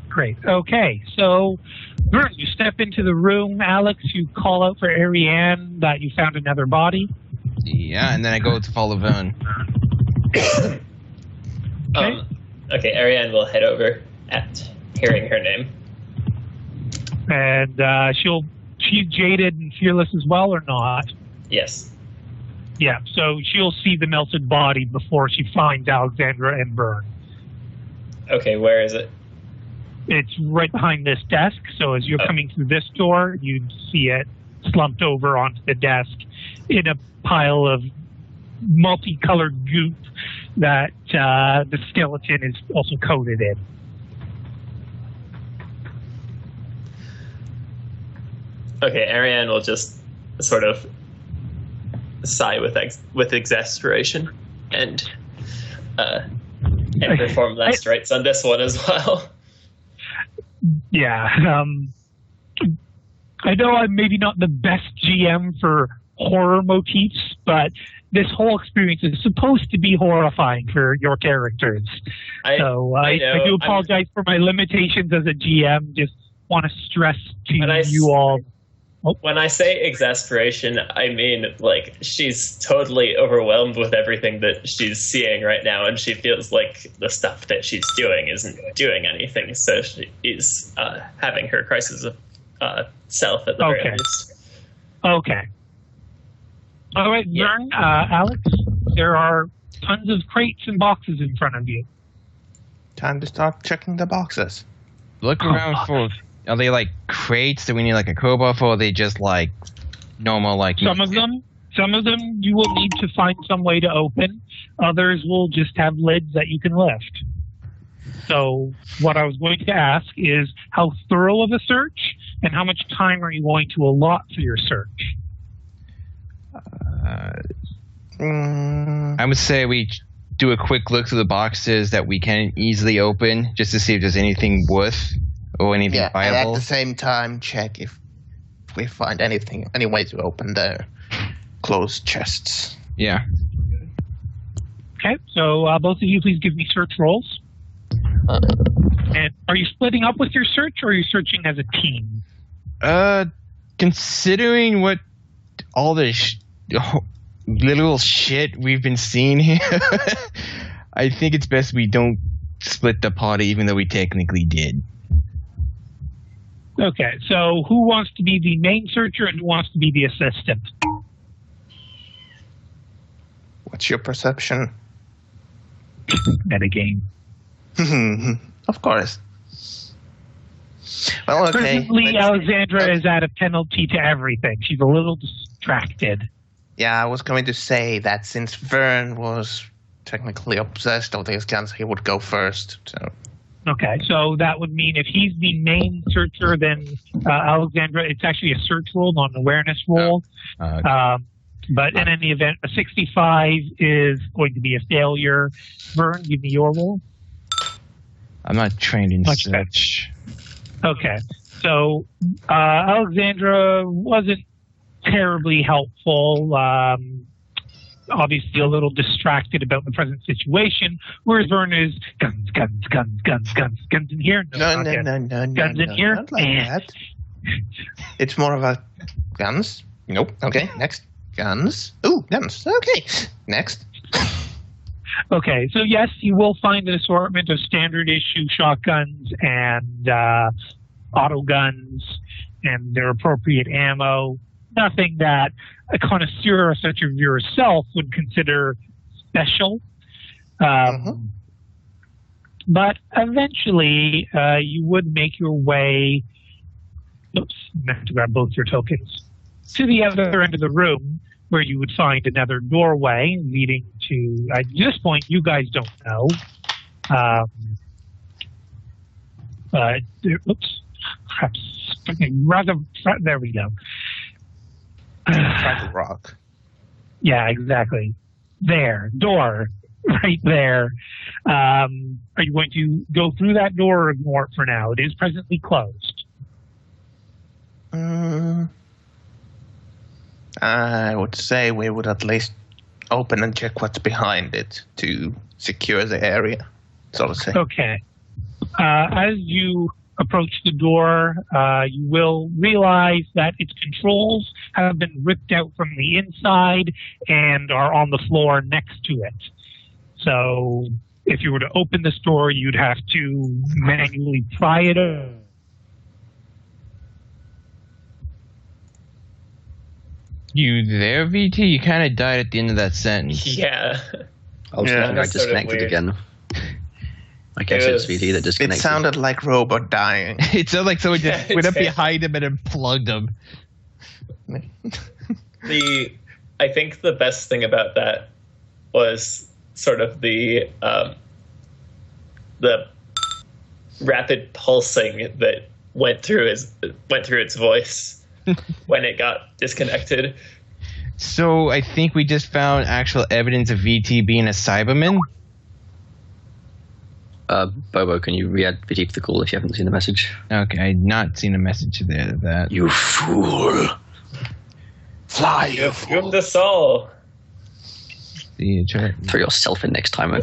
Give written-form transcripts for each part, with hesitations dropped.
Great. Okay, so Vern, you step into the room. Alex, you call out for Ariane that you found another body. Yeah, and then I go to follow Vern. Okay, Ariane will head over at hearing her name. And she's jaded and fearless as well, or not? Yes. Yeah, so she'll see the melted body before she finds Alexandra and Vern. Okay, where is it? It's right behind this desk, so as you're coming through this door, you'd see it slumped over onto the desk in a pile of multicolored goop that the skeleton is also coated in. Okay, Ariane will just sort of sigh with exasperation and perform last rites on this one as well. Yeah, I know I'm maybe not the best GM for horror motifs, but this whole experience is supposed to be horrifying for your characters. I do apologize for my limitations as a GM. Just want to stress to you all. When I say exasperation, I mean, like, she's totally overwhelmed with everything that she's seeing right now, and she feels like the stuff that she's doing isn't doing anything, so she is having her crisis of self at the very least. Okay. All right, Vern, Alex, there are tons of crates and boxes in front of you. Time to start checking the boxes. Look around for... Are they like crates that we need like a crowbar for, or are they just like normal like... Some of them you will need to find some way to open. Others will just have lids that you can lift. So what I was going to ask is how thorough of a search and how much time are you going to allot for your search? I would say we do a quick look through the boxes that we can easily open just to see if there's anything worth or anything viable. And at the same time, check if we find any way to open the closed chests. Yeah. Okay, so both of you please give me search rolls. And are you splitting up with your search, or are you searching as a team? Considering what all the literal shit we've been seeing here, I think it's best we don't split the party, even though we technically did. Okay, so who wants to be the main searcher and who wants to be the assistant? What's your perception? Metagame. Of course. Well, okay. Presently, Alexandra is at a penalty to everything. She's a little distracted. Yeah, I was going to say that since Vern was technically obsessed of these guns, he would go first. So. Okay, so that would mean if he's the main searcher, then Alexandra, it's actually a search roll, not an awareness roll. But in any event, a 65 is going to be a failure. Vern, give me your roll. I'm not trained in search. Okay, so Alexandra wasn't terribly helpful. Obviously a little distracted about the present situation, whereas Vern is guns in here. No, guns in here. Not like that. It's more of a guns. Nope. Okay, next. Guns. Ooh, guns. Okay, next. Okay, so yes, you will find an assortment of standard issue shotguns and auto guns and their appropriate ammo. Nothing that a connoisseur such as yourself would consider special. But eventually, you would make your way... Oops, I meant to grab both your tokens. To the other end of the room, where you would find another doorway leading to... At this point, you guys don't know. Oops. There we go. Rock. Yeah, exactly. There, door, right there. Are you going to go through that door or ignore it for now? It is presently closed. I would say we would at least open and check what's behind it to secure the area, so to say. Okay. As you approach the door, you will realize that its controls have been ripped out from the inside and are on the floor next to it. So if you were to open this door, you'd have to manually pry it open. You there, VT? You kind of died at the end of that sentence. Yeah. I was thinking I disconnected again. I guess it's VT that disconnected. It sounded like robot dying. It sounded like someone just went up behind him and unplugged him. I think the best thing about that was sort of the rapid pulsing that went through its voice when it got disconnected. So I think we just found actual evidence of VT being a Cyberman. Bobo, can you re-add VT to the call if you haven't seen the message? Okay, I'd not seen a message there of that. You fool! Fly, you fool! The soul. Throw yourself in next time.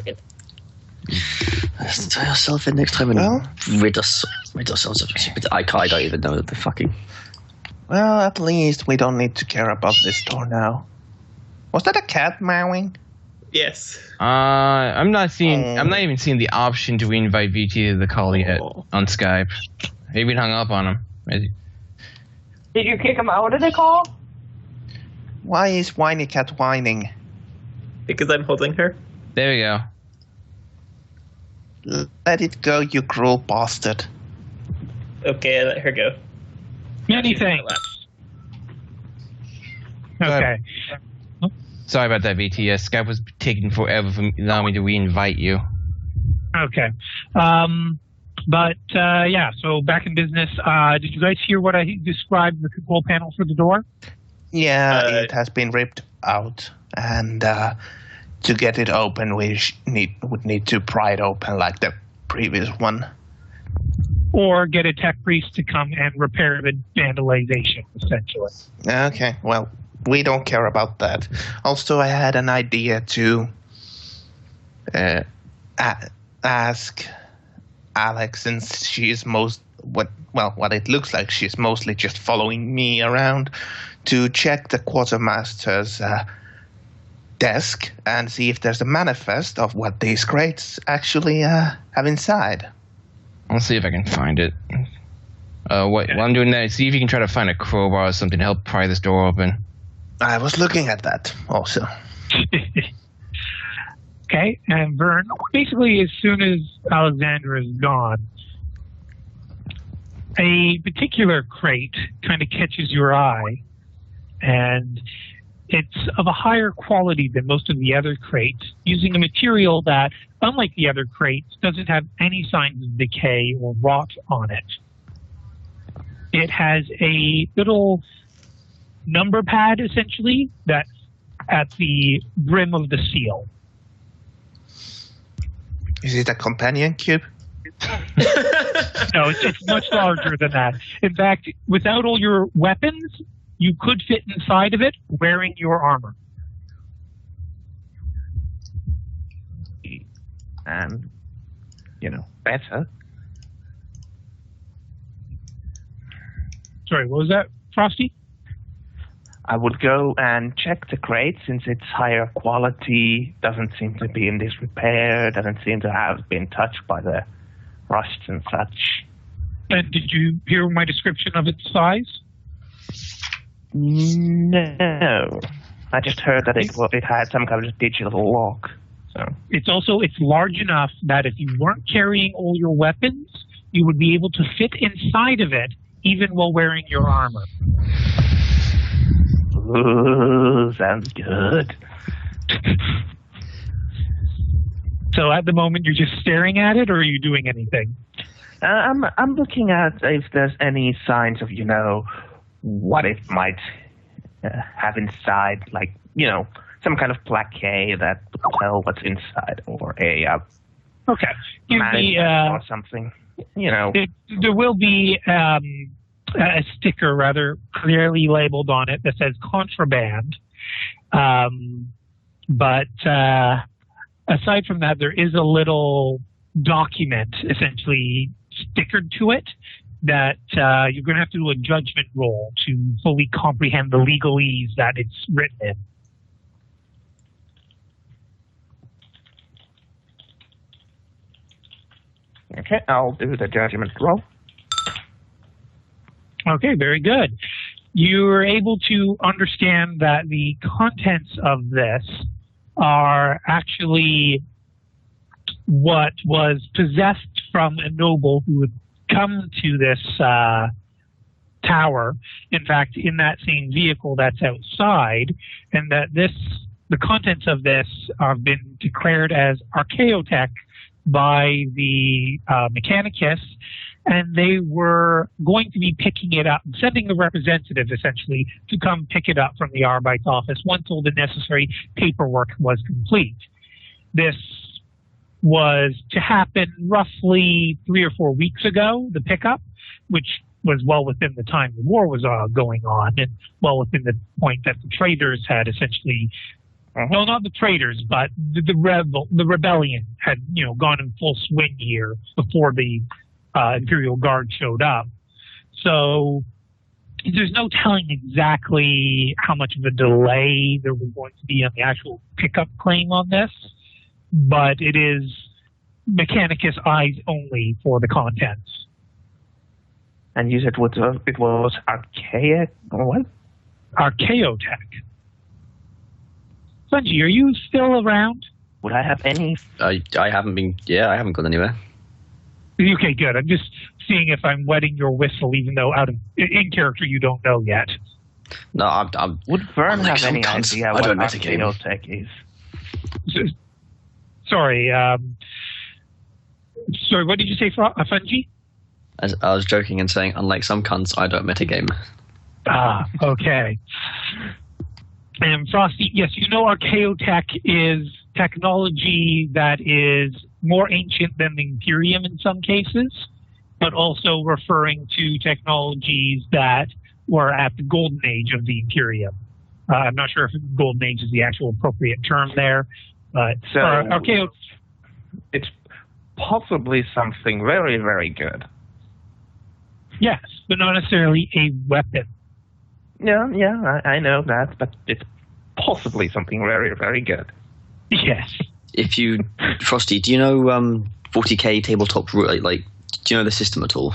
Throw yourself in next time and rid ourselves of stupid. I don't even know the fucking. Well, at least we don't need to care about this door now. Was that a cat meowing? Yes. I'm not even seeing the option to invite VT to the call yet on Skype. Maybe we hung up on him. Did you kick him out of the call? Why is Whiny Cat whining? Because I'm holding her. There we go. Let it go, you cruel bastard. Okay, I let her go. Many thanks. Okay. Sorry about that, VT. Skype was taking forever for allowing me to re-invite you. Okay. So back in business. Did you guys hear what I described the control panel for the door? Yeah, it has been ripped out. And to get it open, we would need to pry it open like the previous one. Or get a tech priest to come and repair the vandalization, essentially. Okay, well, we don't care about that. Also, I had an idea to ask Alex, since she is what it looks like she's mostly just following me around, to check the quartermaster's desk and see if there's a manifest of what these crates actually have inside. I'll see if I can find it. While I'm doing that, see if you can try to find a crowbar or something to help pry this door open. I was looking at that also. Okay, and Vern, basically as soon as Alexandra is gone, a particular crate kind of catches your eye, and it's of a higher quality than most of the other crates, using a material that, unlike the other crates, doesn't have any signs of decay or rot on it. It has a little number pad, essentially, that's at the brim of the seal. Is it a companion cube? No, it's much larger than that. In fact, without all your weapons, you could fit inside of it wearing your armor. And, better. Sorry, what was that, Frosty? I would go and check the crate since it's higher quality, doesn't seem to be in disrepair, doesn't seem to have been touched by the rust and such. And did you hear my description of its size? No. I just heard that it had some kind of digital lock. So it's large enough that if you weren't carrying all your weapons, you would be able to fit inside of it even while wearing your armor. Ooh, sounds good. So at the moment you're just staring at it, or are you doing anything? I'm looking at if there's any signs of, what it might have inside, like, some kind of plaque that will tell what's inside, or a okay, or something. There will be a sticker rather clearly labeled on it that says contraband. But aside from that, there is a little document essentially stickered to it that you're going to have to do a judgment roll to fully comprehend the legalese that it's written in. Okay, I'll do the judgment roll. Okay, very good. You're able to understand that the contents of this are actually what was possessed from a noble who had come to this tower, in fact, in that same vehicle that's outside, and that the contents of this have been declared as archaeotech by the Mechanicus, and they were going to be picking it up, sending a representative essentially to come pick it up from the Arbeit's office once all the necessary paperwork was complete. This was to happen roughly 3 or 4 weeks ago, the pickup, which was well within the time the war was going on, and well within the point that the traders had essentially, well, not the traders, but the rebellion had, gone in full swing here before the Imperial Guard showed up. So there's no telling exactly how much of a delay there was going to be on the actual pickup claim on this, but it is Mechanicus eyes only for the contents. And you said it was archaic, or what? Archaeotech. Fungi, are you still around? Would I have any? I haven't been. Yeah, I haven't gone anywhere. Okay, good. I'm just seeing if I'm wetting your whistle, even though in character you don't know yet. No, I'm. Would Vern like have any cunts. idea I what don't metagame. archaeotech is? Sorry. Sorry, what did you say, Fungi? As I was joking and saying, unlike some cunts, I don't metagame. Ah, okay. And Frosty, yes, archaeotech is technology that is more ancient than the Imperium in some cases, but also referring to technologies that were at the golden age of the Imperium. I'm not sure if golden age is the actual appropriate term there, but So archaeotech. It's possibly something very, very good. Yes, but not necessarily a weapon. Yeah, I know that, but it's possibly something very, very good. Yes. If you, Frosty, do you know 40k tabletop? Like, do you know the system at all?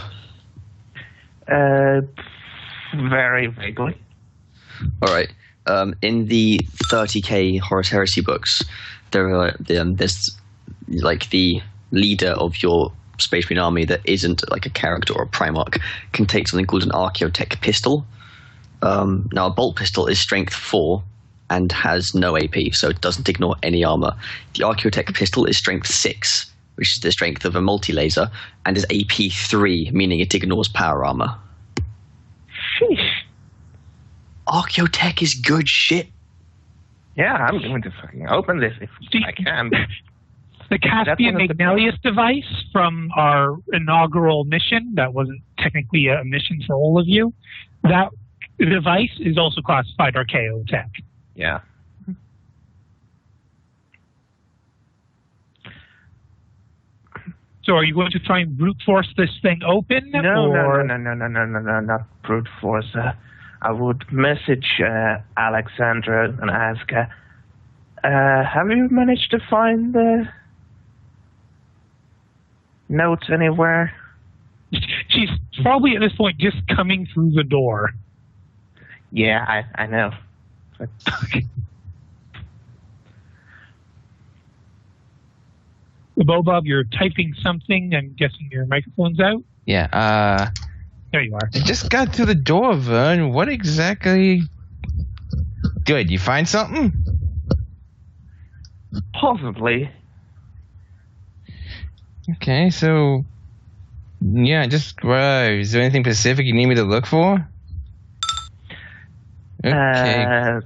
Very vaguely. All right. In the 30k Horus Heresy books, there's like the leader of your Space Marine army that isn't like a character or a Primarch can take something called an Archaeotech pistol. Now, a bolt pistol is strength 4 and has no AP, so it doesn't ignore any armor. The Archaeotech pistol is strength 6, which is the strength of a multi-laser, and is AP 3, meaning it ignores power armor. Sheesh. Archaeotech is good shit. Yeah, I'm going to fucking open this if I can. The Caspian Magnelius device from our inaugural mission, that wasn't technically a mission for all of you, that device is also classified archaeotech. Yeah. So are you going to try and brute force this thing open? No, not brute force. I would message Alexandra and ask her, have you managed to find the notes anywhere? She's probably at this point just coming through the door. Yeah, I know. But Bob, you're typing something. I'm guessing your microphone's out. Yeah, There you are. I just got through the door, Vern. What exactly? Good, you find something? possibly. Okay, so yeah, just is there anything specific you need me to look for? Okay.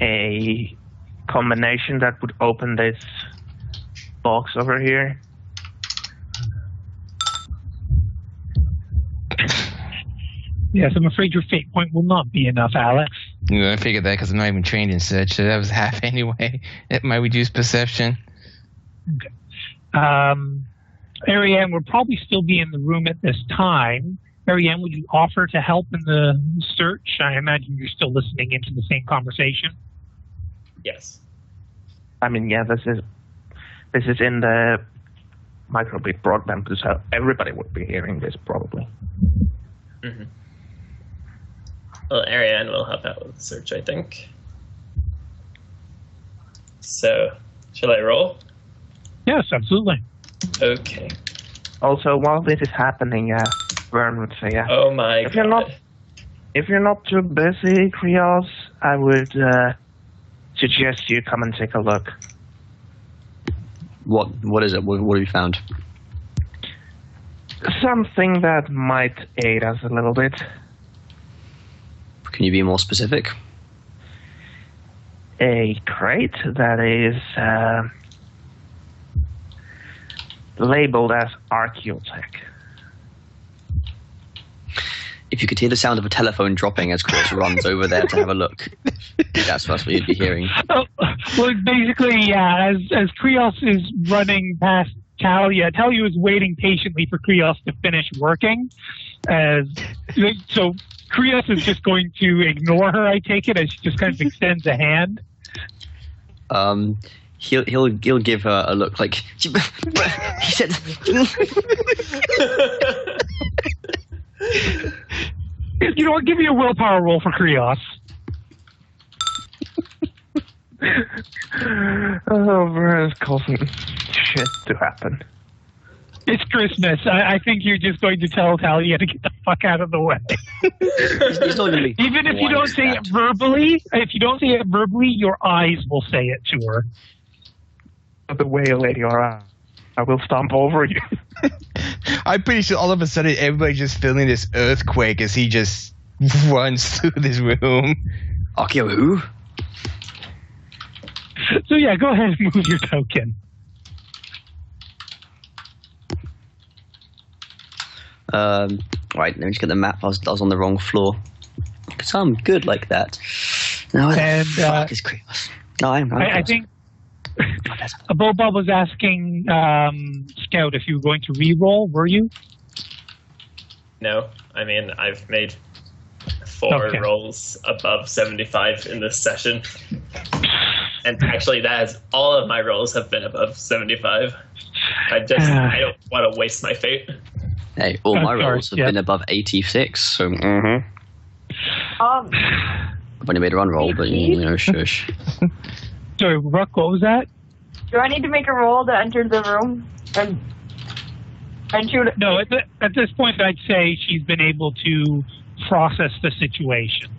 A combination that would open this box over here. Yes, I'm afraid your fate point will not be enough, Alex. I figured that because I'm not even trained in such, so that was half anyway. It might reduce perception. Okay. Ariane would probably still be in the room at this time. Ariane, would you offer to help in the search? I imagine you're still listening into the same conversation. Yes. I mean, yeah, this is in the microbit broadband, so everybody would be hearing this probably. Mm-hmm. Well, Ariane will help out with the search, I think. So, shall I roll? Yes, absolutely. Okay. Also, while this is happening, Vern would say, Oh my god. If you're not too busy, Krios, I would suggest you come and take a look. What is it? What have you found? Something that might aid us a little bit. Can you be more specific? A crate that is labeled as Archaeotech. If you could hear the sound of a telephone dropping as Chris runs over there to have a look, that's what you'd be hearing. Well, basically, yeah, as Krios is running past Talia is waiting patiently for Krios to finish working. So Krios is just going to ignore her, I take it, as she just kind of extends a hand. He'll give her a look like he said. You know what? Give me a willpower roll for Krios. Vern's causing shit to happen. It's Christmas. I think you're just going to tell Talia to get the fuck out of the way. He's not really Even if you don't say it verbally, your eyes will say it to her. The way, Lady Aura, I will stomp over you. I'm pretty sure all of a sudden everybody's just feeling this earthquake as he just runs through this room. Akio who? So yeah, go ahead and move your token. Right, let me just get the map. I was on the wrong floor. Because I'm good like that. No, and fuck is Krios? No, I think Bob was asking Scout if you were going to re-roll, were you? No, I mean, I've made 4 rolls above 75 in this session. And actually, all of my rolls have been above 75. I don't want to waste my fate. Hey, all my rolls have been above 86, so I've only made one roll, but shush. Sorry, Rook, what was that? Do I need to make a roll to enter the room and shoot it? No, at this point, I'd say she's been able to process the situation.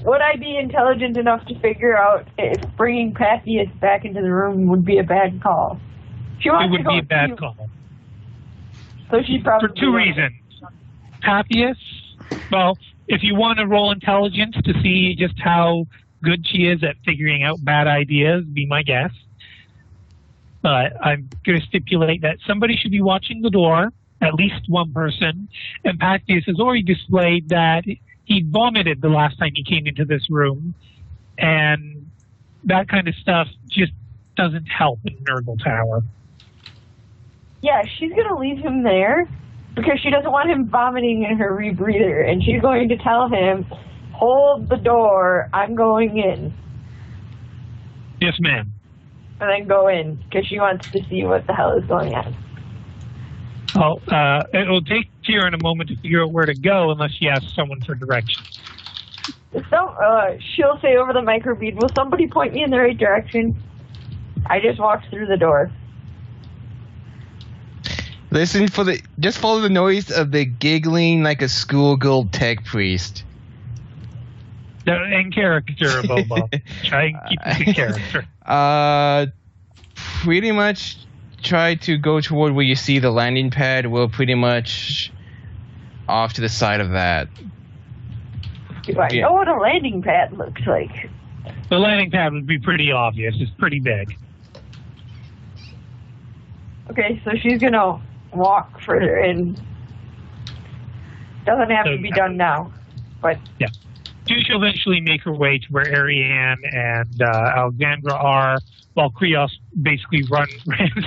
Would I be intelligent enough to figure out if bringing Papias back into the room would be a bad call? It would be a bad call. So she probably for 2 reasons. Papias, well, if you want to roll intelligence to see just how good she is at figuring out bad ideas, be my guest. But I'm going to stipulate that somebody should be watching the door, at least one person, and Papias has already displayed that he vomited the last time he came into this room, and that kind of stuff just doesn't help in Nurgle Tower. Yeah, she's going to leave him there because she doesn't want him vomiting in her rebreather, and she's going to tell him, hold the door, I'm going in. Yes, ma'am. And then go in because she wants to see what the hell is going on. Oh, it'll take Tyrion a moment to figure out where to go unless she asks someone for directions. She'll say over the microbead, will somebody point me in the right direction? I just walked through the door. Listen just follow the noise of the giggling like a schoolgirl tech priest. In character, Bobo. Try and keep it in character. Pretty much try to go toward where you see the landing pad. We're pretty much off to the side of that. Do I know what a landing pad looks like? The landing pad would be pretty obvious. It's pretty big. Okay, so she's going to walk further in. Doesn't have to be done now, but... Yeah. She'll eventually make her way to where Ariane and Alexandra are, while Krios basically ran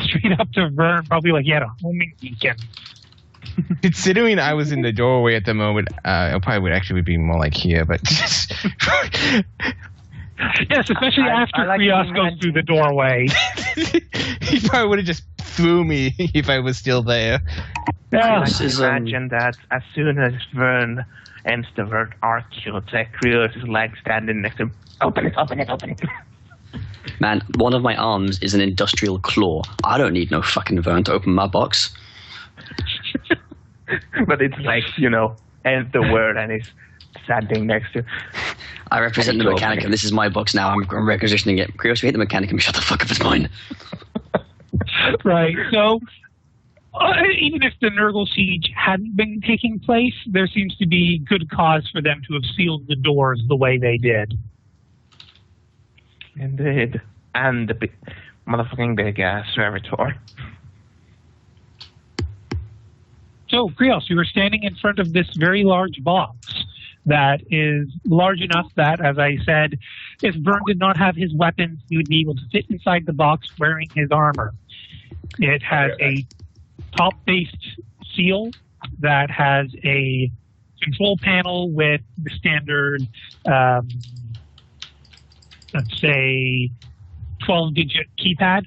straight up to Vern, probably like he had a homing beacon. Considering I was in the doorway at the moment, it probably would actually be more like here, but yes, especially after Krios goes through the doorway. He probably would have just threw me if I was still there. Yeah. I like to imagine that as soon as Vern ends the word Archaeotech, Krios' leg standing next to him. Open it, open it, open it. Man, one of my arms is an industrial claw. I don't need no fucking Vern to open my box. But it's like, end the word and he's standing next to. I represent the Mechanicum. This is my box now. I'm requisitioning it. Krios, you hate the Mechanicum. Shut the fuck up, it's mine. Right. So, even if the Nurgle siege hadn't been taking place, there seems to be good cause for them to have sealed the doors the way they did. Indeed. And the motherfucking big ass servitor. So, Krios, you were standing in front of this very large box that is large enough that, as I said, if Vern did not have his weapons, he would be able to fit inside the box wearing his armor. It has a top-based seal that has a control panel with the standard, let's say, 12-digit keypad.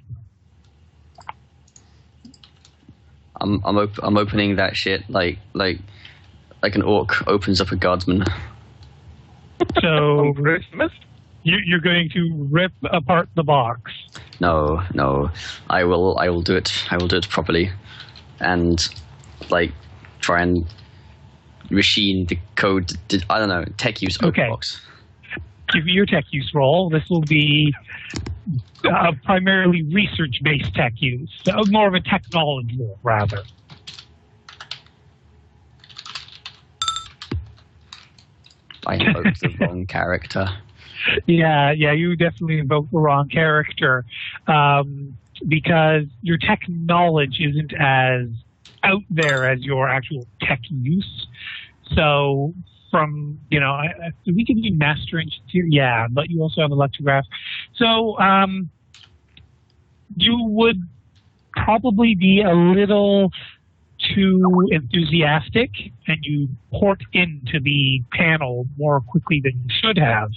I'm opening that shit like an orc opens up a guardsman. So you're going to rip apart the box. No, I will do it. I will do it properly, and try and machine the code. I don't know, tech use open Okay. box. Give me your tech use roll. This will be primarily research-based tech use, so more of a technology roll, rather. I invoked the wrong character. Yeah, you definitely invoked the wrong character, because your tech knowledge isn't as out there as your actual tech use. So from, did we give you master engineer? Yeah, but you also have electrograph. So you would probably be a little too enthusiastic, and you port into the panel more quickly than you should have.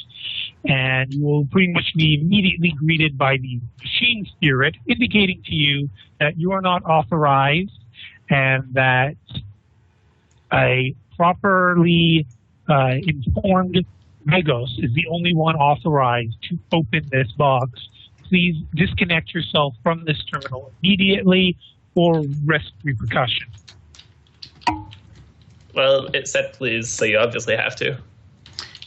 And you will pretty much be immediately greeted by the machine spirit, indicating to you that you are not authorized and that a properly informed Megos is the only one authorized to open this box. Please disconnect yourself from this terminal immediately or risk repercussion. Well, it said please, so you obviously have to.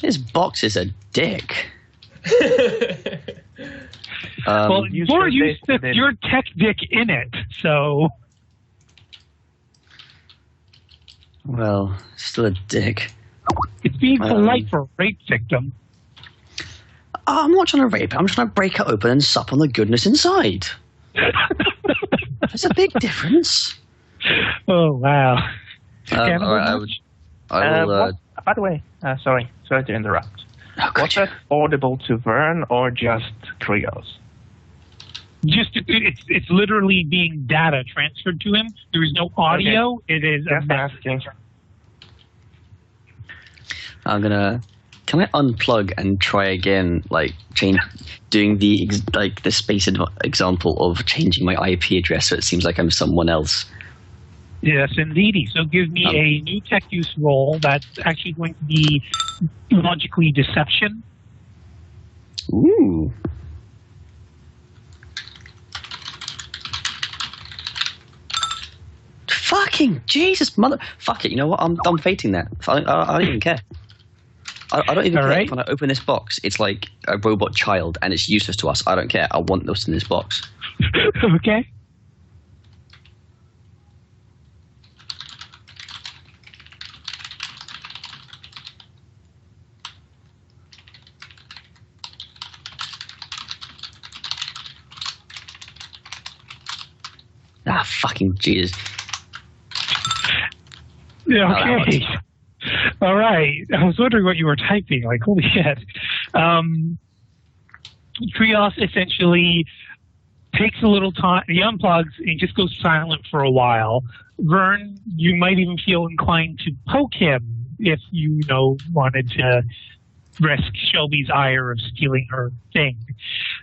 This box is a dick. Well, you're used to your tech dick in it, so... Well, still a dick. It's being polite for a rape victim. I'm not trying to rape it. I'm trying to break it open and sup on the goodness inside. There's a big difference. Oh, wow. All right, I will. By the way, sorry to interrupt. Oh, Was that audible to Vern or just Krios? It's literally being data transferred to him. There is no audio. Okay. It is just a message. asking. Can I unplug and try again? Doing the space example of changing my IP address so it seems like I'm someone else. Yes, indeedy. So give me a new tech use roll that's actually going to be logically deception. Ooh. Fucking Jesus, mother! Fuck it. You know what? I'm fating that. I don't even care. I don't even care. Right. When I open this box, it's like a robot child, and it's useless to us. I don't care. I want what's in this box. Okay. Ah, fucking Jesus. Okay. All right. I was wondering what you were typing. Like, holy shit. Krios essentially takes a little time. He unplugs and he just goes silent for a while. Vern, you might even feel inclined to poke him if you wanted to risk Shelby's ire of stealing her thing.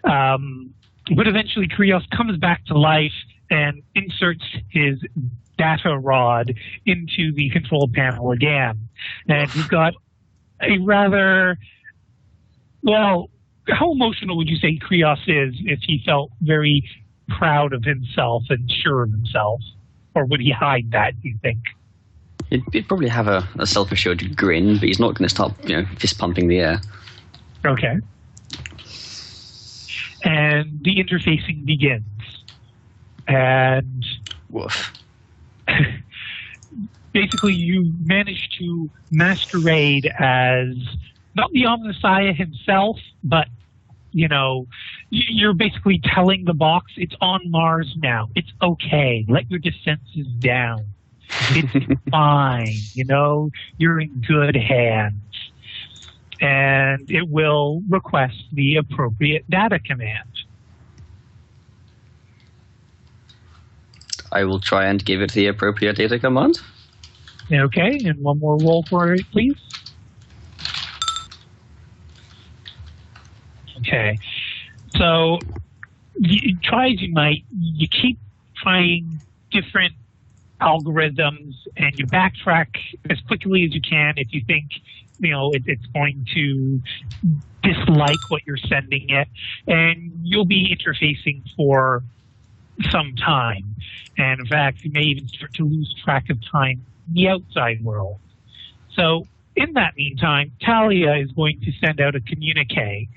But eventually Krios comes back to life and inserts his data rod into the control panel again. And he's got a rather, well, how emotional would you say Krios is if he felt very proud of himself and sure of himself? Or would he hide that, do you think? He'd probably have a self-assured grin, but he's not going to start, fist pumping the air. Okay. And the interfacing begins. And woof. Basically, you manage to masquerade as not the Omnissiah himself, but you're basically telling the box it's on Mars now. It's okay. Let your defenses down. It's fine. You're in good hands. And it will request the appropriate data command. I will try and give it the appropriate data command. Okay, and one more roll for it, please. Okay, so you try as you might, you keep trying different algorithms and you backtrack as quickly as you can if you think it's going to dislike what you're sending it, and you'll be interfacing for some time. And in fact, you may even start to lose track of time in the outside world. So in that meantime, Talia is going to send out a communique.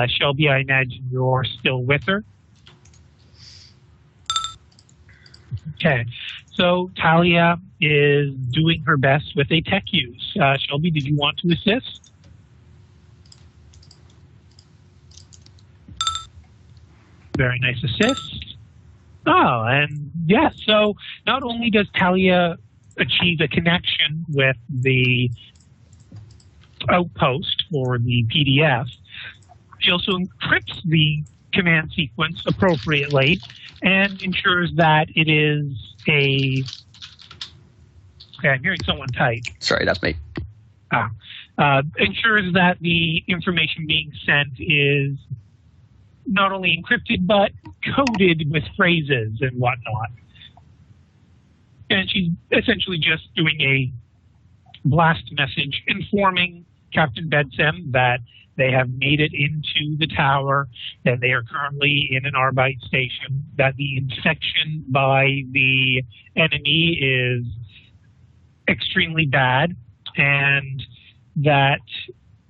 Shelby, I imagine you're still with her. Okay. So Talia is doing her best with a tech use. Shelby, did you want to assist? Very nice assist. Oh, and yes, so not only does Talia achieve a connection with the outpost or the PDF, she also encrypts the command sequence appropriately and ensures that it is a... Okay, I'm hearing someone type. Sorry, that's me. Ensures that the information being sent is not only encrypted, but coded with phrases and whatnot. And she's essentially just doing a blast message informing Captain Bedsem that they have made it into the tower, that they are currently in an Arbite station, that the infection by the enemy is extremely bad, and that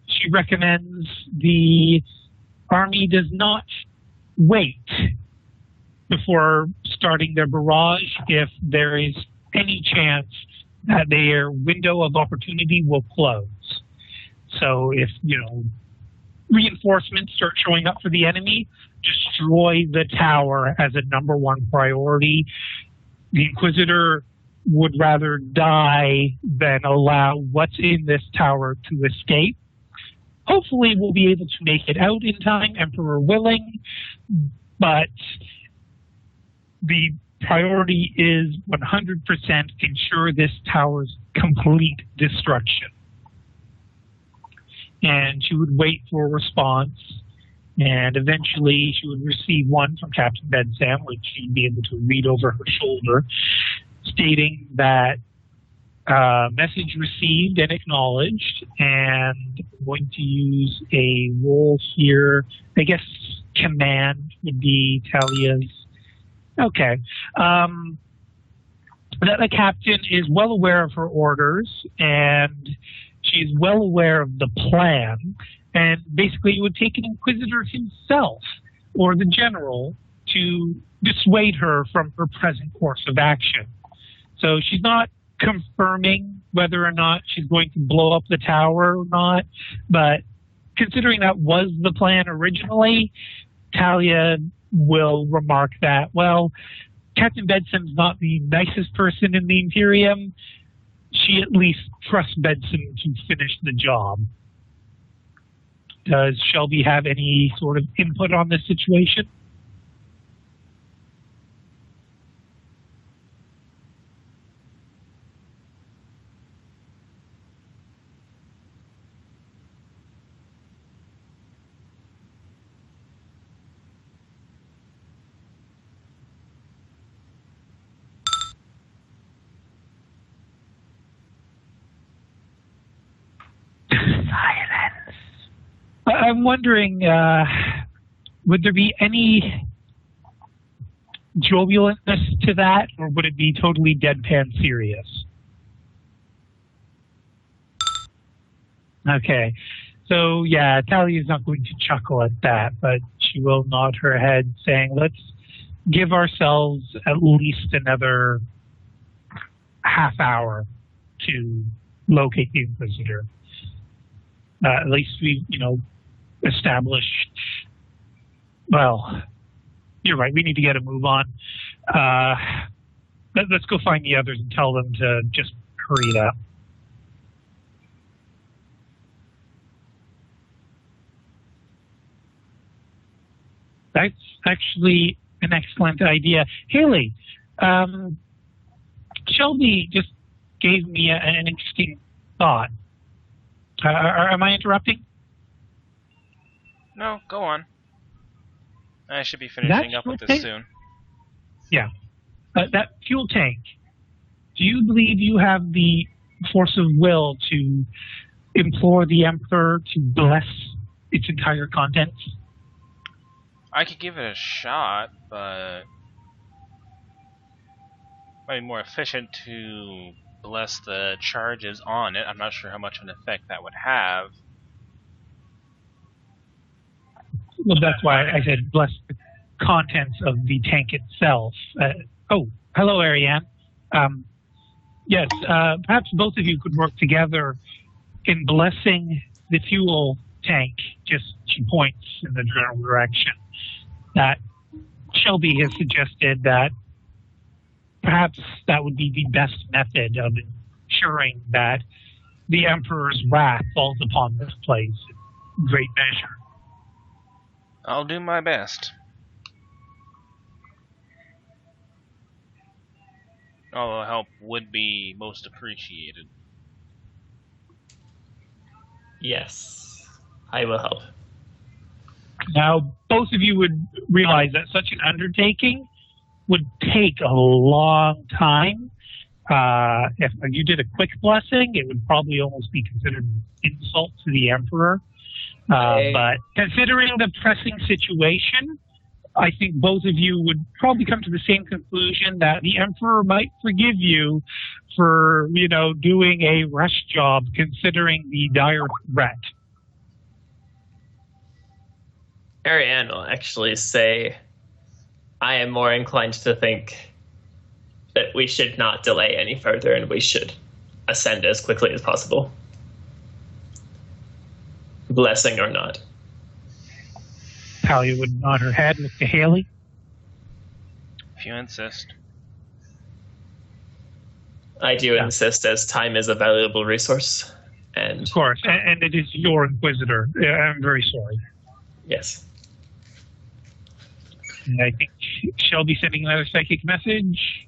she recommends the Army does not wait before starting their barrage if there is any chance that their window of opportunity will close. So if, reinforcements start showing up for the enemy, destroy the tower as a number one priority. The Inquisitor would rather die than allow what's in this tower to escape. Hopefully we'll be able to make it out in time, Emperor willing, but the priority is 100% ensure this tower's complete destruction. And she would wait for a response, and eventually she would receive one from Captain Bedsam, which she'd be able to read over her shoulder, stating that message received and acknowledged, and I'm going to use a role here. I guess command would be Talia's. Okay. That the captain is well aware of her orders, and she's well aware of the plan, and basically it would take an Inquisitor himself or the general to dissuade her from her present course of action. So she's not confirming whether or not she's going to blow up the tower or not, but considering that was the plan originally, Talia will remark that, well, Captain Bedsam's not the nicest person in the Imperium. She at least trusts Bedsom to finish the job. Does Shelby have any sort of input on this situation? I'm wondering, would there be any jovialness to that, or would it be totally deadpan serious? Okay. So, yeah, Talia's not going to chuckle at that, but she will nod her head, saying, let's give ourselves at least another half hour to locate the Inquisitor. At least we've, established... Well, you're right. We need to get a move on. Let's go find the others and tell them to just hurry it up. That's actually an excellent idea. Haley, Shelby just gave me an interesting thought. Am I interrupting? No, go on. I should be finishing up with this soon. Yeah. That fuel tank, do you believe you have the force of will to implore the Emperor to bless its entire contents? I could give it a shot, but it might be more efficient to bless the charges on it. I'm not sure how much of an effect that would have. Well, that's why I said bless the contents of the tank itself. Hello, Ariane. Yes, perhaps both of you could work together in blessing the fuel tank. Just she points in the general direction. That Shelby has suggested that perhaps that would be the best method of ensuring that the Emperor's wrath falls upon this place in great measure. I'll do my best. All the help would be most appreciated. Yes, I will help. Now, both of you would realize that such an undertaking would take a long time. If you did a quick blessing, it would probably almost be considered an insult to the Emperor. But considering the pressing situation, I think both of you would probably come to the same conclusion that the Emperor might forgive you for, doing a rush job considering the dire threat. Ariane will actually say, I am more inclined to think that we should not delay any further and we should ascend as quickly as possible. Blessing or not. Talia would nod her head, look to Haley. If you insist. I do insist, as time is a valuable resource. And of course, and it is your Inquisitor. I'm very sorry. Yes. And I think Shelby sending another psychic message.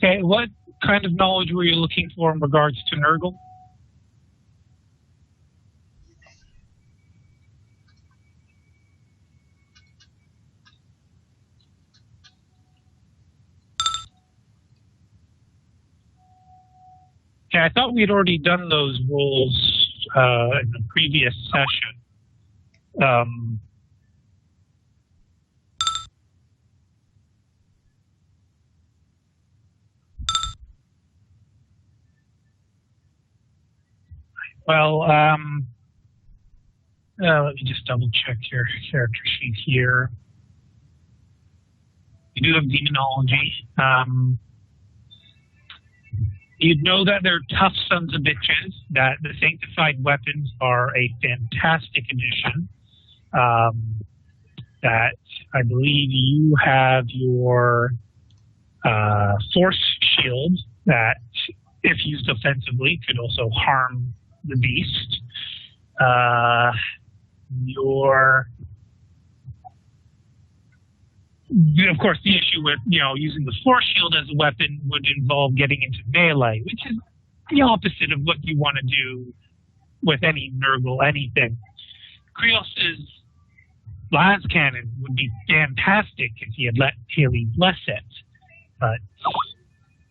Okay, what kind of knowledge were you looking for in regards to Nurgle? Okay, I thought we had already done those roles in the previous session. Let me just double check your character sheet here. You do have demonology. You'd know that they're tough sons of bitches, that the sanctified weapons are a fantastic addition, that I believe you have your force shield that if used offensively, could also harm the beast. Of course, the issue with using the force shield as a weapon would involve getting into melee, which is the opposite of what you want to do with any Nurgle anything. Krios's las cannon would be fantastic if he had let Haley bless it, but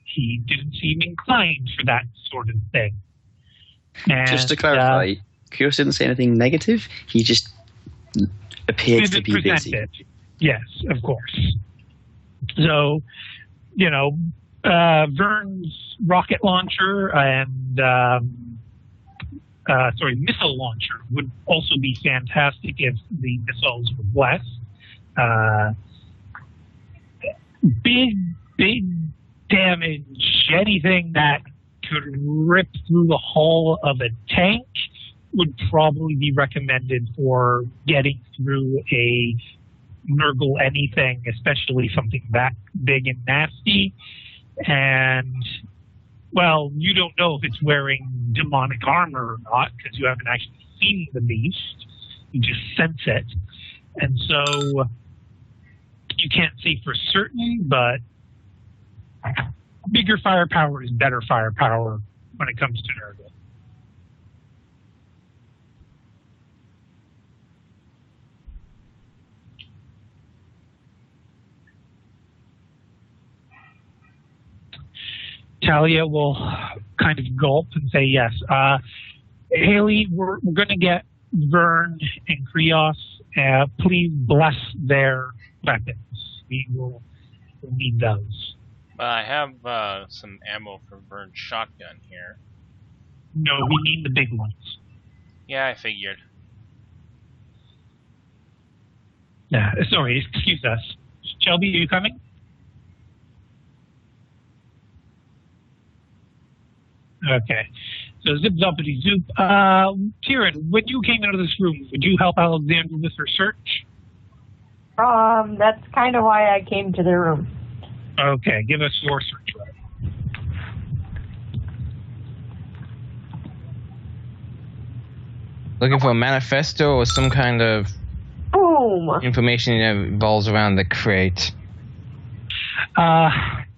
he didn't seem inclined for that sort of thing. And, just to clarify, Krios didn't say anything negative. He just appeared to be busy. It. Yes, of course. So, Vern's rocket launcher and missile launcher would also be fantastic if the missiles were blessed. Big damage, anything that could rip through the hull of a tank would probably be recommended for getting through a Nurgle anything, especially something that big and nasty. And, well, you don't know if it's wearing demonic armor or not because you haven't actually seen the beast. You just sense it. And so you can't say for certain, but bigger firepower is better firepower when it comes to Nurgle. Talia will kind of gulp and say yes. Haley, we're going to get Vern and Krios. Please bless their weapons. We'll need those. I have some ammo for Vern's shotgun here. No, we need the big ones. Yeah, I figured. Yeah, sorry, excuse us. Shelby, are you coming? Okay. So zip zoppity zoop. Tyrion, when you came into this room, would you help Alexandra with her search? That's kind of why I came to the room. Okay, give us your search roll. Looking for a manifesto or some kind of Boom! information that revolves around the crate.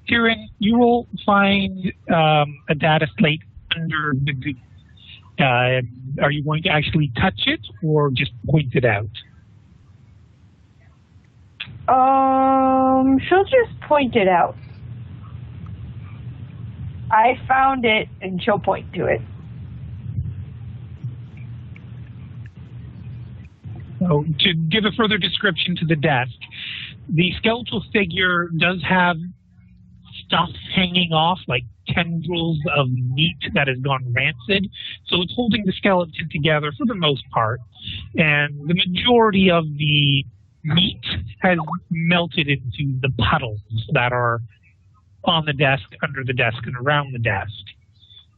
Tyrion, you will find a data slate under the goop. Are you going to actually touch it or just point it out? She'll just point it out. I found it, and she'll point to it. So, to give a further description to the desk, the skeletal figure does have stuff hanging off, like tendrils of meat that has gone rancid. So it's holding the skeleton together for the most part. And the majority of the meat has melted into the puddles that are on the desk, under the desk, and around the desk.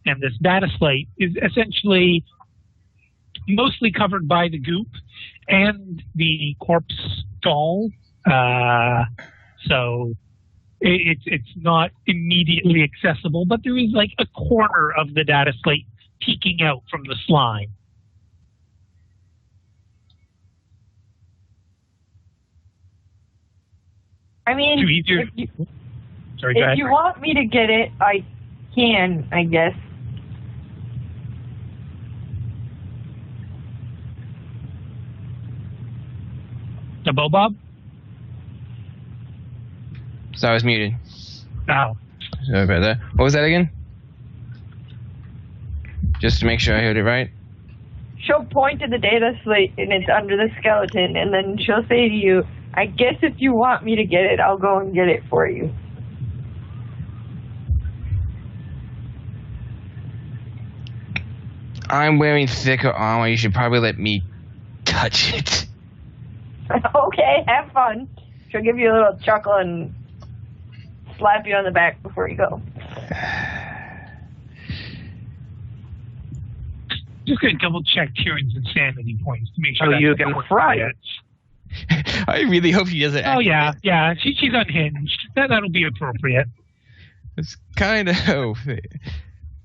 And this data slate is essentially mostly covered by the goop and the corpse skull. So it's not immediately accessible, but there is like a corner of the data slate peeking out from the slime. I mean, if you want me to get it, I can, I guess. The Bobob? So I was muted. Oh. Sorry about that. What was that again? Just to make sure I heard it right. She'll point to the data slate and it's under the skeleton, and then she'll say to you, I guess if you want me to get it, I'll go and get it for you. I'm wearing thicker armor. You should probably let me touch it. Okay, have fun. She'll give you a little chuckle and slap you on the back before you go. Just going to double check Tyrion's insanity points to make sure you can fry it. I really hope he doesn't. Oh yeah. She's unhinged. That'll be appropriate. It's kind of.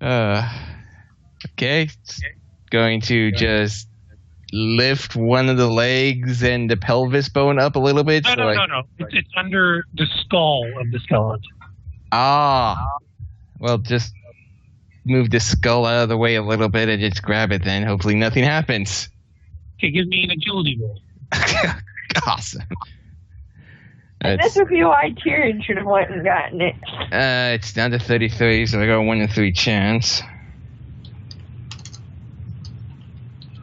Okay. Going to just lift one of the legs and the pelvis bone up a little bit. No. It's under the skull of the skeleton. Well, just move the skull out of the way a little bit and just grab it then. Hopefully nothing happens. Okay, give me an agility roll. Awesome. That's if you Tyrion should have went and gotten it. It's down to 33, so I got a 1 in 3 chance.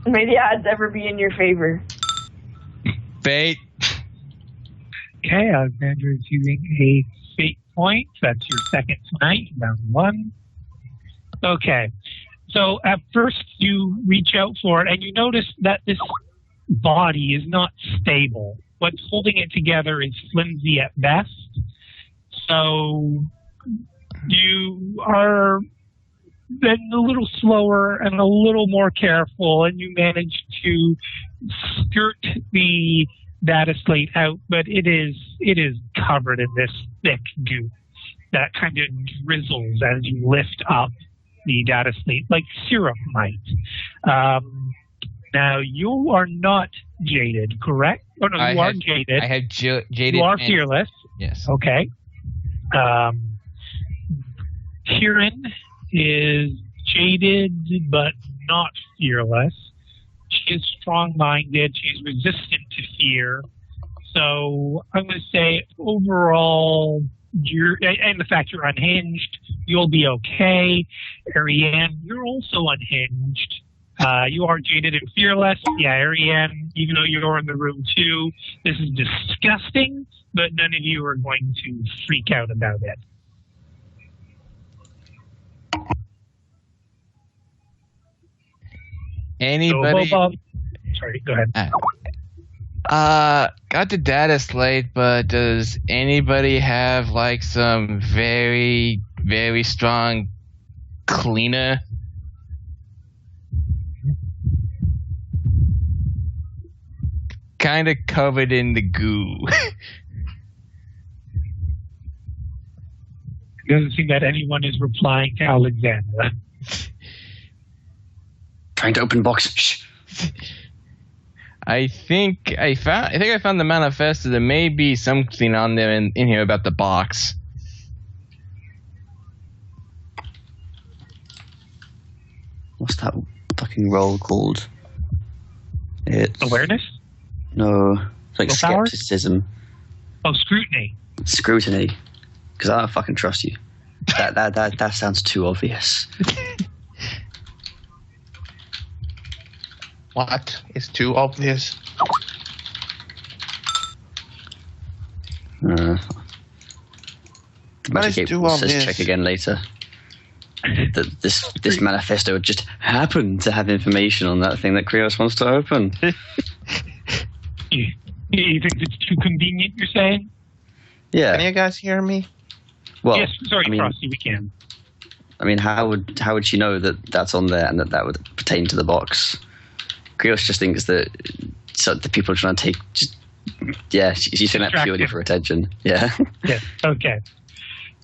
May the odds ever be in your favor. Fate. Okay, Alexander is using a fate point. That's your second tonight, round 1. Okay, so at first you reach out for it, and you notice that this body is not stable. What's holding it together is flimsy at best. So you are then a little slower and a little more careful, and you manage to skirt the data slate out, but it is covered in this thick goo that kind of drizzles as you lift up the data slate, like syrup might. Now, you are not jaded, correct? Oh, no, you are jaded. I have jaded. You are fearless. Yes. Okay. Kieran is jaded, but not fearless. She is strong-minded. She's resistant to fear. So I'm going to say overall, and the fact you're unhinged, you'll be okay. Ariane, you're also unhinged. You are jaded and fearless. Yeah, Ariane, even though you're in the room too, this is disgusting, but none of you are going to freak out about it. Anybody? Sorry, go ahead. Got the data slate, but does anybody have like some very, very strong cleaner? Kind of covered in the goo. It doesn't seem that anyone is replying to Alexandra. Trying to open box. Shh. I think I found the manifesto. There may be something on there in here about the box. What's that fucking roll called? It's Awareness? No, it's like Willpower? skepticism. Oh, scrutiny. Scrutiny. Because I don't fucking trust you. That sounds too obvious. What is too obvious? The What is magic too April says obvious? check again later. This manifesto just happened to have information on that thing that Krios wants to open. You think it's too convenient, you're saying? Yeah. Can you guys hear me? Well, Yes, sorry, I mean, Frosty, we can. I mean, how would she know that that's on there and that would pertain to the box? Krios just thinks that the people are trying to take. She's doing that purely for attention. Yeah. Yes, okay.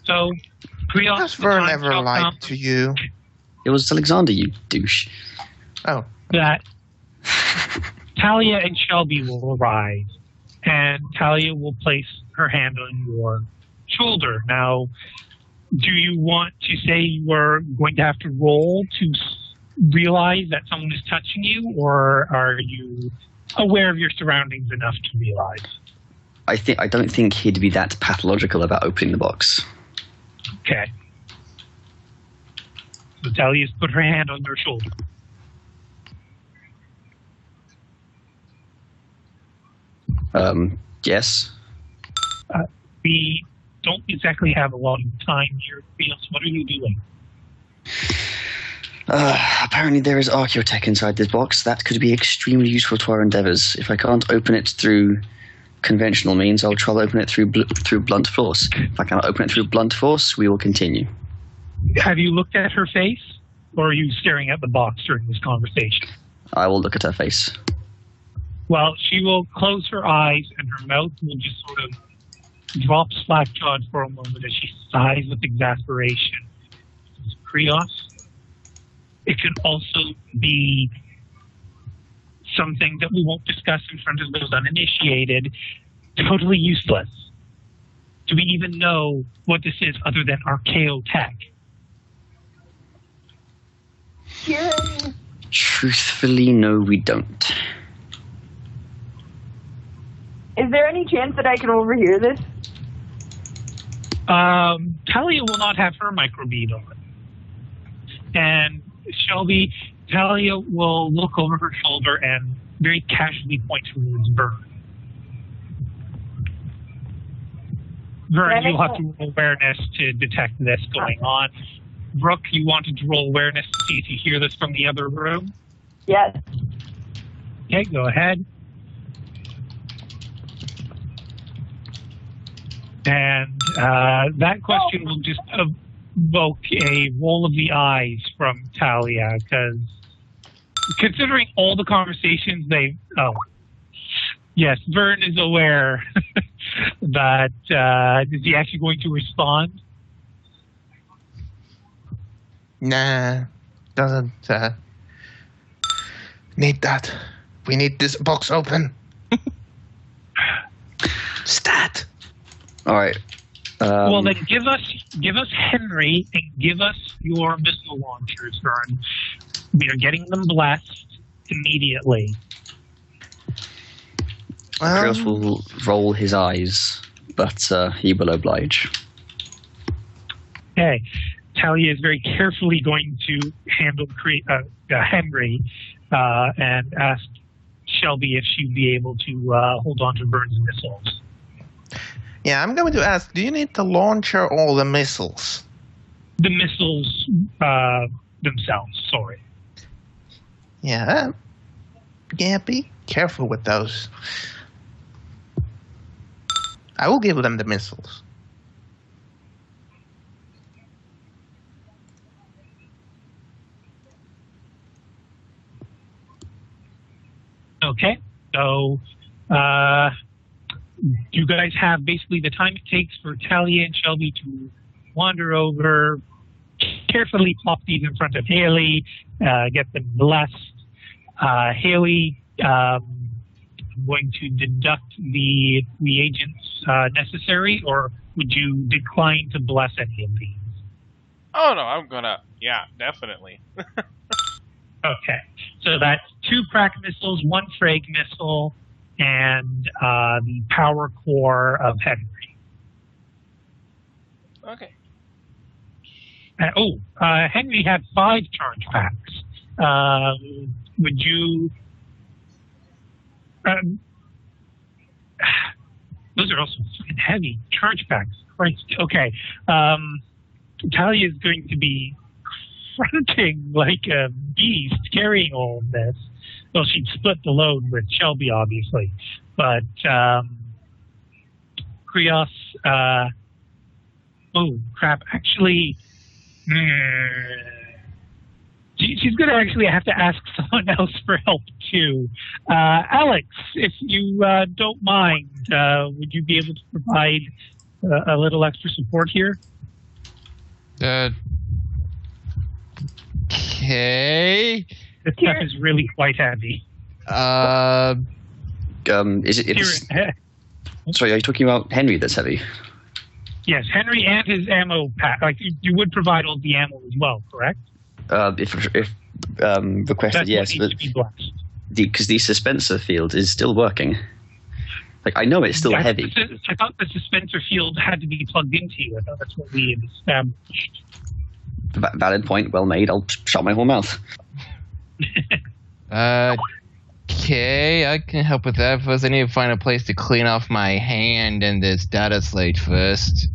So, Krios, Has Vern ever lied to you? It was Alexander, you douche. Oh. that Talia and Shelby will arrive, and Talia will place her hand on your shoulder. Now, do you want to say you are going to have to roll to realize that someone is touching you, or are you aware of your surroundings enough to realize? I don't think he'd be that pathological about opening the box. Okay. So Talia's put her hand on their shoulder. Yes. We don't exactly have a lot of time here. Felix, what are you doing? Apparently there is archaeotech inside this box. That could be extremely useful to our endeavors. If I can't open it through conventional means, I'll try to open it through blunt force. If I cannot open it through blunt force, we will continue. Have you looked at her face, or are you staring at the box during this conversation? I will look at her face. Well, she will close her eyes, and her mouth will just sort of drop slack-jawed for a moment as she sighs with exasperation. Krios, It could also be something that we won't discuss in front of those uninitiated. Totally useless. Do we even know what this is other than archaeo tech? Kieran, Truthfully, no, we don't. is there any chance that I can overhear this? Talia will not have her microbead on. And Shelby, Talia will look over her shoulder and very casually point towards Vern. Vern, you'll have to roll awareness to detect this going on. Brooke, you wanted to roll awareness to see if you hear this from the other room? Yes. Okay, go ahead. And that question will just evoke a roll of the eyes from Talia, because considering all the conversations yes, Vern is aware that is he actually going to respond? Nah, doesn't need that. We need this box open. Stat. All right. Well, then give us Henry and give us your missile launchers, Vern. We are getting them blessed immediately. Chris will roll his eyes, but he will oblige. Okay. Talia is very carefully going to handle Henry and ask Shelby if she'd be able to hold on to Vern's missiles. Yeah, I'm going to ask, do you need the launcher or the missiles? The missiles themselves, sorry. Yeah. Yeah, be careful with those. I will give them the missiles. Okay, so you guys have basically the time it takes for Talia and Shelby to wander over, carefully plop these in front of Haley, get them blessed. Haley, I'm going to deduct the reagents necessary, or would you decline to bless any of these? Oh no, I'm gonna. Yeah, definitely. Okay, so that's 2 crack missiles, 1 frag missile, and the power core of Henry. Okay. Henry had 5 charge packs. Would you? Those are also heavy charge packs. Christ. Okay. Talia is going to be fronting like a beast carrying all of this. Well, she'd split the load with Shelby, obviously. But Krios, oh, crap. Actually, she's going to actually have to ask someone else for help, too. Alex, if you don't mind, would you be able to provide a little extra support here? Okay. This stuff is really quite heavy. Is it? Sorry, are you talking about Henry? That's heavy. Yes, Henry and his ammo pack. Like you would provide all the ammo as well, correct? If requested, That's yes, what needs to be blessed. Because the dispenser field is still working. Like I know it's still heavy. I thought the dispenser field had to be plugged into you. I thought that's what we had established. Valid point, well made. I'll shut my whole mouth. Okay, I can help with that. First, I need to find a place to clean off my hand and this data slate first.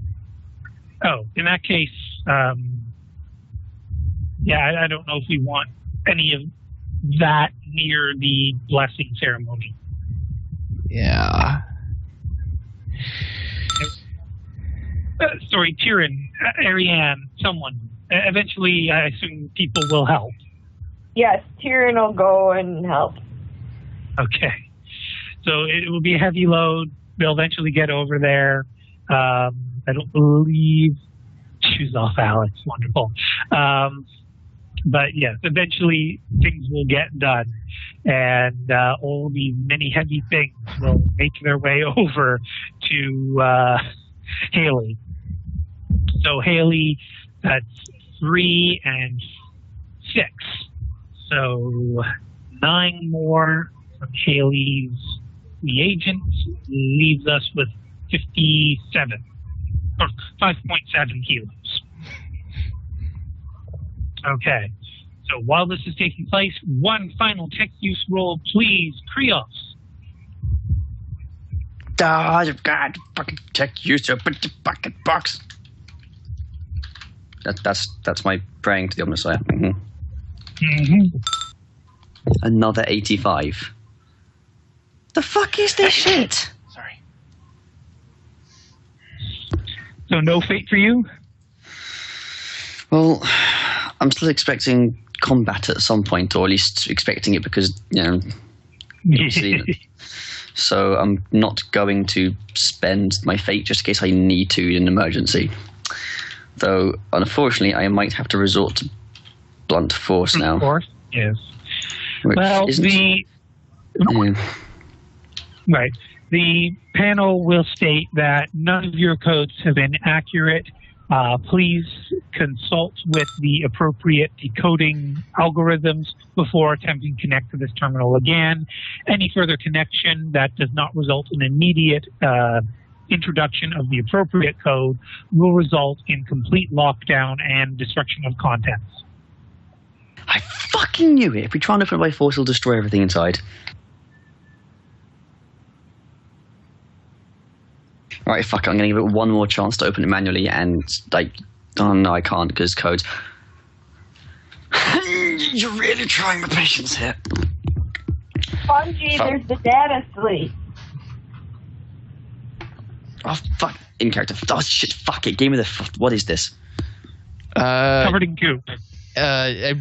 Oh, in that case, I don't know if we want any of that near the blessing ceremony. Yeah. Sorry, Tyrion, Ariane, someone. Eventually, I assume people will help. Yes, Tyrion will go and help. Okay. So it will be a heavy load. They'll eventually get over there. I don't believe... Shoes off, Alex. Wonderful. But yes, eventually things will get done, and all these many heavy things will make their way over to Haley. So Haley, that's 3 and 6. So 9 more from Haley's reagent leaves us with 57, or 5.7 kilos. Okay, so while this is taking place, one final tech use roll, please, Krios. Oh, God, fucking tech use, open the fucking box. That's my praying to the Omnissiah. Another 85. The fuck is this shit? Sorry. So no fate for you? Well, I'm still expecting combat at some point, or at least expecting it because, so I'm not going to spend my fate just in case I need to in an emergency. Though, unfortunately, I might have to resort to blunt force now. Of course, yes. Well, right. The panel will state that none of your codes have been accurate. Please consult with the appropriate decoding algorithms before attempting to connect to this terminal again. Any further connection that does not result in immediate introduction of the appropriate code will result in complete lockdown and destruction of contents. I fucking knew it. If we try and open it by force, it'll destroy everything inside. Alright, fuck it. I'm going to give it one more chance to open it manually, and oh no, I can't because codes. You're really trying my patience here. Spongy, there's the data sleep. Oh, fuck. In character. Oh, shit. Fuck it. Give me the... What is this? Covered in goop. I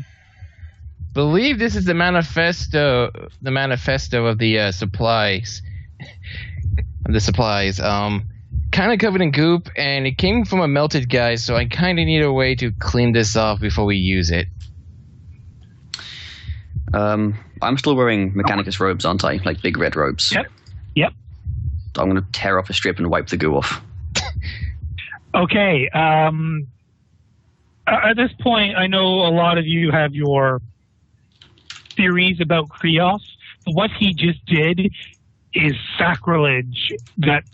believe this is the manifesto of the supplies. Kind of covered in goop, and it came from a melted guy, so I kind of need a way to clean this off before we use it. I'm still wearing Mechanicus robes, aren't I? Like big red robes. Yep. I'm going to tear off a strip and wipe the goo off. Okay. At this point, I know a lot of you have your theories about Krios. What he just did is sacrilege that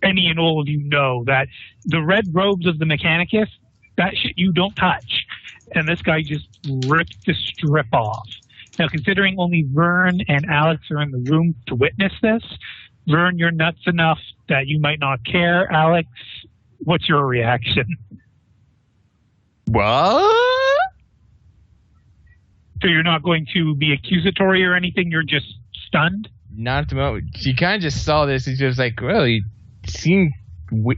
any and all of you know, that the red robes of the Mechanicus, that shit you don't touch. And this guy just ripped the strip off. Now, considering only Vern and Alex are in the room to witness this, Vern, you're nuts enough that you might not care. Alex, what's your reaction? What? So you're not going to be accusatory or anything? You're just stunned? Not at the moment. She kind of just saw this and she was like, well, you seem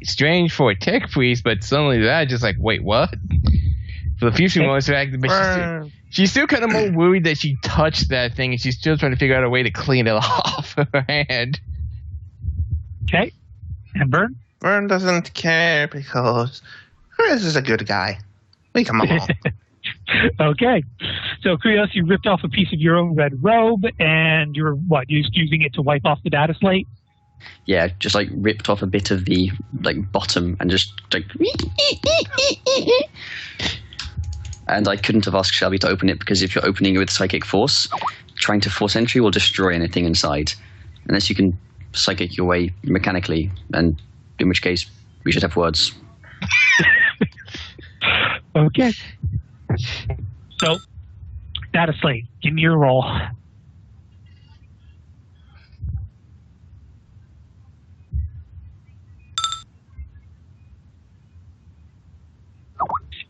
strange for a tech priest, but suddenly that just like, wait, what? For the few moments, but she's still kind of more worried that she touched that thing, and she's still trying to figure out a way to clean it off her hand. Okay. And Vern? Vern doesn't care because Chris is a good guy. Leave him alone. Okay. So, Krios, you ripped off a piece of your own red robe, and you're, you're just using it to wipe off the data slate? Yeah, just like ripped off a bit of the bottom and just like... And I couldn't have asked Shelby to open it because if you're opening it with psychic force, trying to force entry will destroy anything inside. Unless you can psychic your way mechanically, and in which case we should have words. Okay. So, data slate, give me your roll.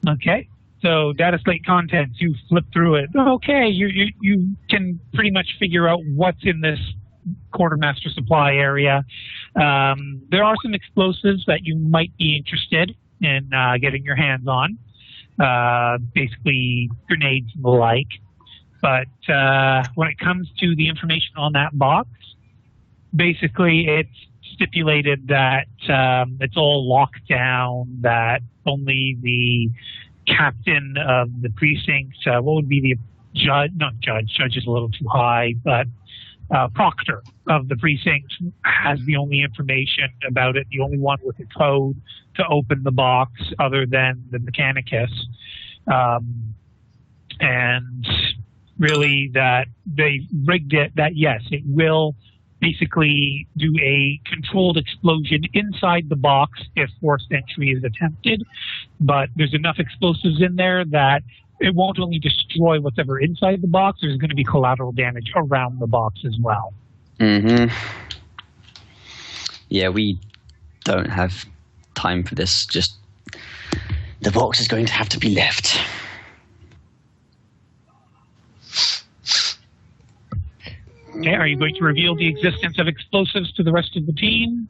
Okay. So data slate contents, you flip through it. Okay, you can pretty much figure out what's in this quartermaster supply area. There are some explosives that you might be interested in getting your hands on, basically grenades and the like. But when it comes to the information on that box, basically it's stipulated that it's all locked down, that only the captain of the precinct. What would be the judge? Not judge. Judge is a little too high, but proctor of the precinct has the only information about it. The only one with a code to open the box, other than the Mechanicus, and really that they rigged it. That yes, it will basically do a controlled explosion inside the box if forced entry is attempted, but there's enough explosives in there that it won't only destroy whatever inside the box, there's going to be collateral damage around the box as well. Mm-hmm. Yeah, we don't have time for this. Just the box is going to have to be left. Okay, are you going to reveal the existence of explosives to the rest of the team?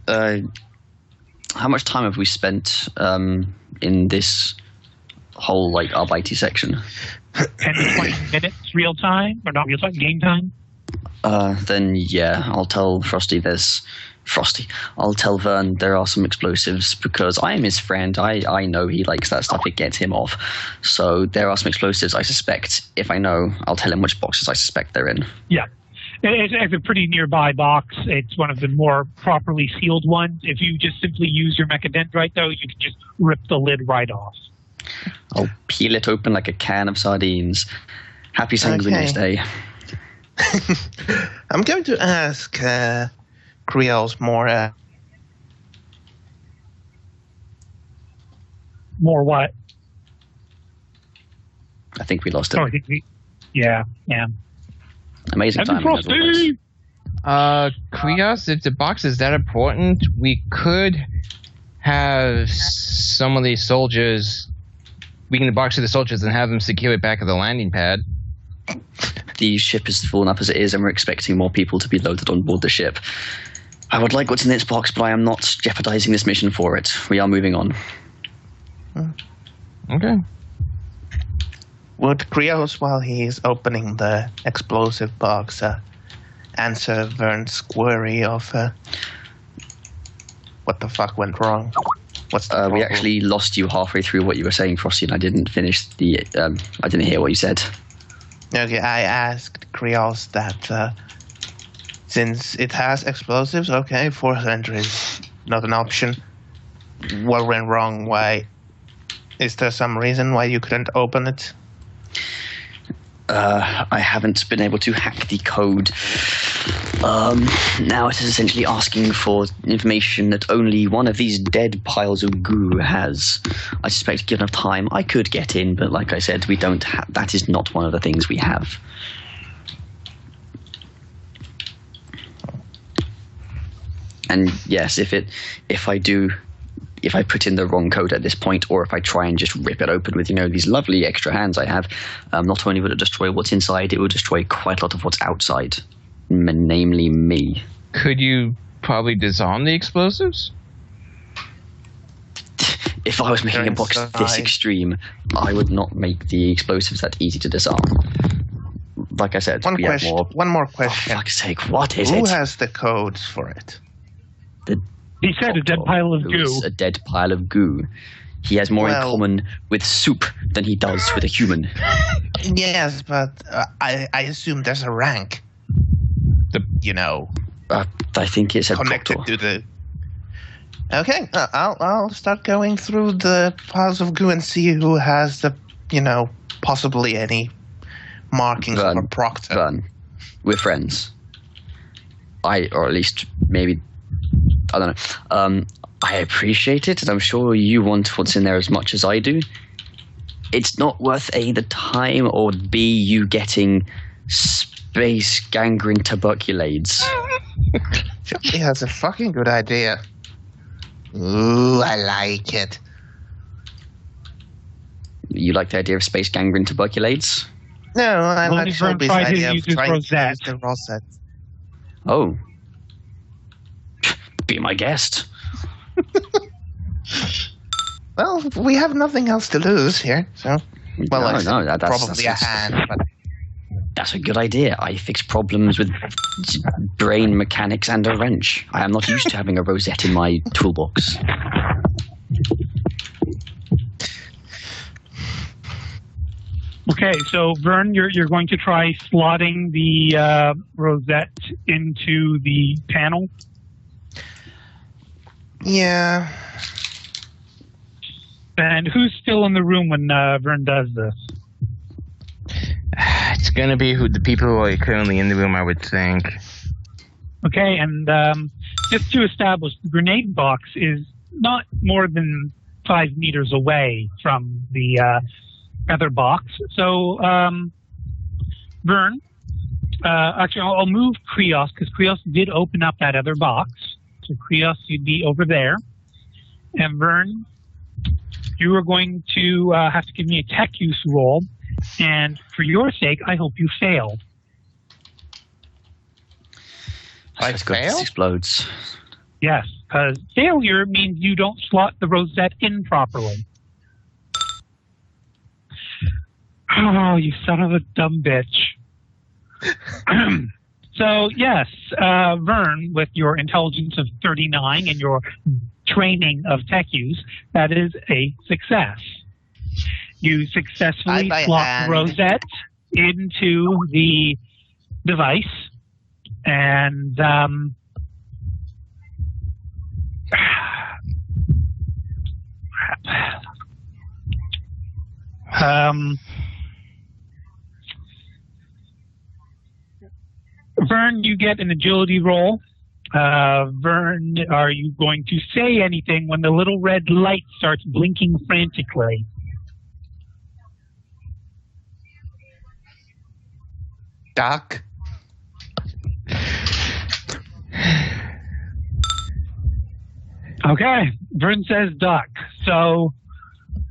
How much time have we spent in this whole Arbeity section? 10 to 20 minutes real time, or not real time, game time? Then yeah, I'll tell I'll tell Vern there are some explosives because I am his friend. I know he likes that stuff. It gets him off. So there are some explosives. I suspect if I know, I'll tell him which boxes I suspect they're in. Yeah. It's a pretty nearby box. It's one of the more properly sealed ones. If you just simply use your mechadendrite, though, you can just rip the lid right off. I'll peel it open like a can of sardines. Happy St. Valentine's Day. I'm going to ask Creole's more... More what? I think we lost it. Oh, I think yeah. Amazing timing as always. Krios, if the box is that important, we could have some of these soldiers... We can box to the soldiers and have them secure it back at the landing pad. The ship is full enough as it is, and we're expecting more people to be loaded on board the ship. I would like what's in this box, but I am not jeopardizing this mission for it. We are moving on. Okay. Would Krios, while he's opening the explosive box, answer Vern's query of what the fuck went wrong? What's the we actually lost you halfway through what you were saying, Frosty, and I didn't finish the... I didn't hear what you said. Okay, I asked Krios that since it has explosives, okay, forced entry is not an option. What went wrong? Why? Is there some reason why you couldn't open it? I haven't been able to hack the code. Now it is essentially asking for information that only one of these dead piles of goo has. I suspect given enough time I could get in, but like I said, we don't have... That is not one of the things we have. And yes, if I put in the wrong code at this point, or if I try and just rip it open with, these lovely extra hands I have, not only would it destroy what's inside, it would destroy quite a lot of what's outside, namely me. Could you probably disarm the explosives? If I was making a box this extreme, I would not make the explosives that easy to disarm. Like I said, one more question. For fuck's sake, what is it? Who has the codes for it? He said a dead pile of goo. A dead pile of goo. He has more in common with soup than he does with a human. Yes, but I assume there's a rank. I think it's connected proctor. to the... Okay, I'll start going through the piles of goo and see who has the, possibly any markings of a proctor. Vern, we're friends. Or at least maybe... I don't know. I appreciate it, and I'm sure you want what's in there as much as I do. It's not worth A, the time, or B, you getting space gangrene tuberculades. He has a fucking good idea. Ooh, I like it. You like the idea of space gangrene tuberculades? No, I like Shelby's idea of trying to use the rosette. Oh. Be my guest. Well, we have nothing else to lose here, so... Well, that's probably a hand, but... That's a good idea. I fix problems with brain mechanics and a wrench. I am not used to having a rosette in my toolbox. Okay, so Vern, you're going to try slotting the rosette into the panel. Yeah. And who's still in the room when Vern does this? It's gonna be the people who are currently in the room, I would think. Okay, and just to establish, the grenade box is not more than 5 meters away from the other box. So, Vern, actually, I'll move Krios, because Krios did open up that other box. So, Krios, you'd be over there. And Vern, you are going to have to give me a tech use roll. And for your sake, I hope you fail. I Let's go. fail? This explodes. Yes, because failure means you don't slot the rosette in properly. Oh, you son of a dumb bitch. So, yes, Vern, with your intelligence of 39 and your training of tech use, that is a success. You successfully slot the rosette into the device, and Vern, you get an agility roll. Vern, are you going to say anything when the little red light starts blinking frantically? Doc? Okay, Vern says duck. So,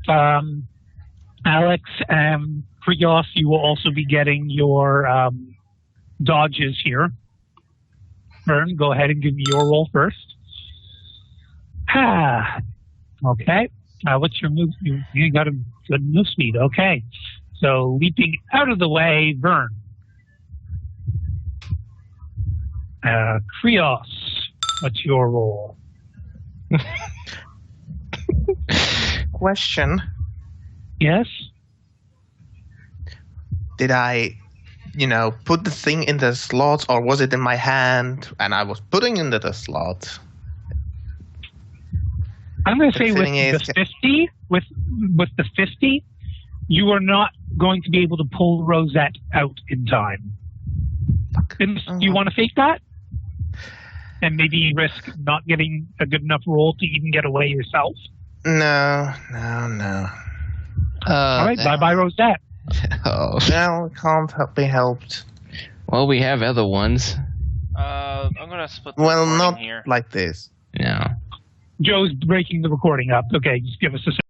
Alex and Krios, you will also be getting your dodges here. Vern, go ahead and give me your roll first. Okay. What's your move? You got a good move speed. Okay. So, leaping out of the way, Vern. Krios, what's your roll? Question. Yes? Did I, put the thing in the slot, or was it in my hand and I was putting into the slot? I'm going to say with the 50, with the 50, you are not going to be able to pull the rosette out in time. Do you want to fake that? And maybe risk not getting a good enough roll to even get away yourself? No. All right, bye-bye rosette. Oh. No, it can't be helped. Well, we have other ones. I'm gonna split the Well, recording not here. like this. No. Joe's breaking the recording up. Okay, just give us a second.